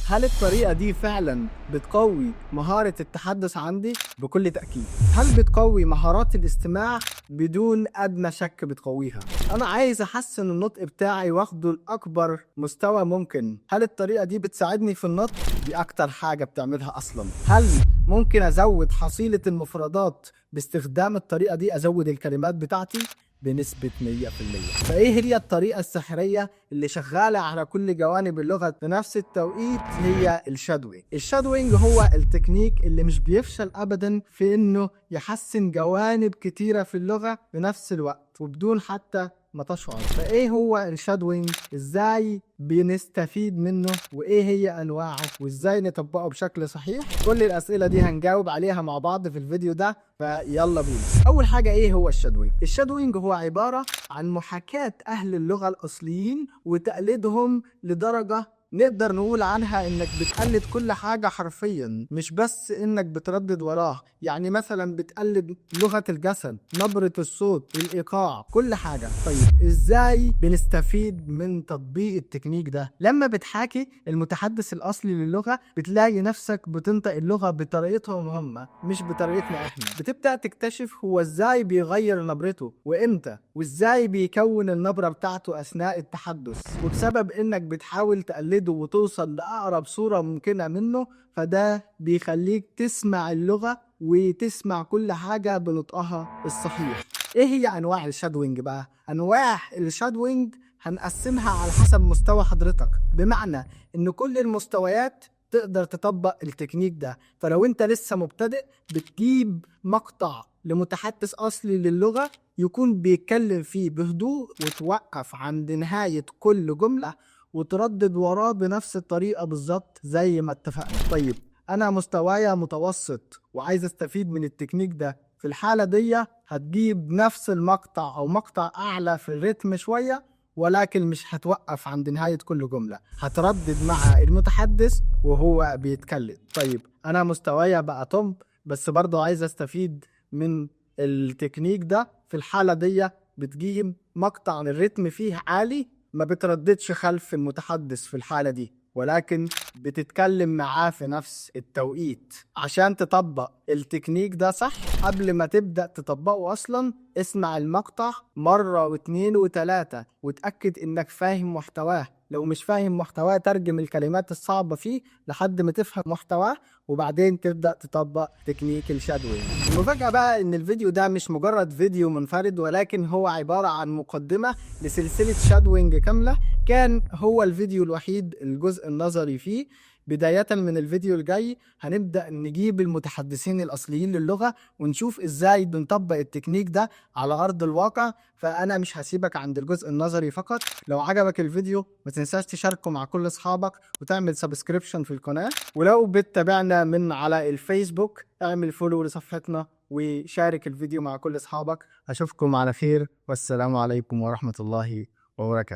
هل الطريقة دي فعلا بتقوي مهارة التحدث عندي؟ بكل تأكيد. هل بتقوي مهارات الاستماع؟ بدون أدنى شك بتقويها. أنا عايز أحسن النطق بتاعي واخده لأكبر مستوى ممكن. هل الطريقة دي بتساعدني في النطق؟ دي أكتر حاجة بتعملها أصلا. هل ممكن أزود حصيلة المفردات باستخدام الطريقة دي؟ أزود الكلمات بتاعتي بنسبة 100%. فإيه هي الطريقة السحرية اللي شغالة على كل جوانب اللغة في نفس التوقيت؟ هي الشادوينج. الشادوينج هو التكنيك اللي مش بيفشل أبدا في إنه يحسن جوانب كتيرة في اللغة في نفس الوقت وبدون حتى ما تشعر. فايه هو الشادوينج؟ ازاي بنستفيد منه؟ وايه هي انواعه؟ وازاي نطبقه بشكل صحيح؟ كل الاسئله دي هنجاوب عليها مع بعض في الفيديو ده، فيلا بينا. اول حاجه، ايه هو الشادوينج؟ الشادوينج هو عباره عن محاكاه اهل اللغه الاصليين وتقليدهم لدرجه نقدر نقول عنها انك بتقلد كل حاجة حرفيا، مش بس انك بتردد وراه. يعني مثلا بتقلد لغة الجسد، نبرة الصوت، الايقاع، كل حاجة. طيب ازاي بنستفيد من تطبيق التكنيك ده؟ لما بتحاكي المتحدث الاصلي للغة بتلاقي نفسك بتنطق اللغة بطريقتهم هم مش بطريقتنا احنا. بتبدأ تكتشف هو ازاي بيغير نبرته وامتى، وازاي بيكون النبرة بتاعته اثناء التحدث. وبسبب انك بتحاول تقلده وتوصل لأقرب صورة ممكنة منه، فده بيخليك تسمع اللغة وتسمع كل حاجة بنطقها الصحيح. ايه هي انواع الشادوينج بقى؟ انواع الشادوينج هنقسمها على حسب مستوى حضرتك، بمعنى ان كل المستويات تقدر تطبق التكنيك ده. فلو انت لسه مبتدئ، بتجيب مقطع لمتحدث اصلي للغة يكون بيتكلم فيه بهدوء، وتوقف عند نهاية كل جملة وتردد وراه بنفس الطريقة بالظبط زي ما اتفقنا. طيب انا مستوايا متوسط وعايز استفيد من التكنيك ده، في الحالة دي هتجيب نفس المقطع او مقطع اعلى في الريتم شوية، ولكن مش هتوقف عند نهاية كل جملة، هتردد مع المتحدث وهو بيتكلم. طيب انا مستوايا بقى توب، بس برضه عايز استفيد من التكنيك ده. في الحالة دي بتجيب مقطع الريتم فيه عالي، ما بترددش خلف المتحدث في الحالة دي، ولكن بتتكلم معاه في نفس التوقيت. عشان تطبق التكنيك ده صح، قبل ما تبدأ تطبقه أصلا اسمع المقطع مرة واثنين وثلاثة وتأكد إنك فاهم محتواه. لو مش فاهم محتواه ترجم الكلمات الصعبة فيه لحد ما تفهم محتواه، وبعدين تبدأ تطبق تكنيك الشادوينج. المفاجأة بقى إن الفيديو ده مش مجرد فيديو منفرد، ولكن هو عبارة عن مقدمة لسلسلة شادوينج كاملة. كان هو الفيديو الوحيد الجزء النظري فيه. بداية من الفيديو الجاي هنبدأ نجيب المتحدثين الأصليين للغة ونشوف إزاي بنطبق التكنيك ده على أرض الواقع. فأنا مش هسيبك عند الجزء النظري فقط. لو عجبك الفيديو ما تنساش تشاركه مع كل أصحابك وتعمل سبسكريبشن في القناة. ولو بتتابعنا من على الفيسبوك اعمل فولو لصفحتنا وشارك الفيديو مع كل أصحابك. أشوفكم على خير، والسلام عليكم ورحمة الله وبركاته.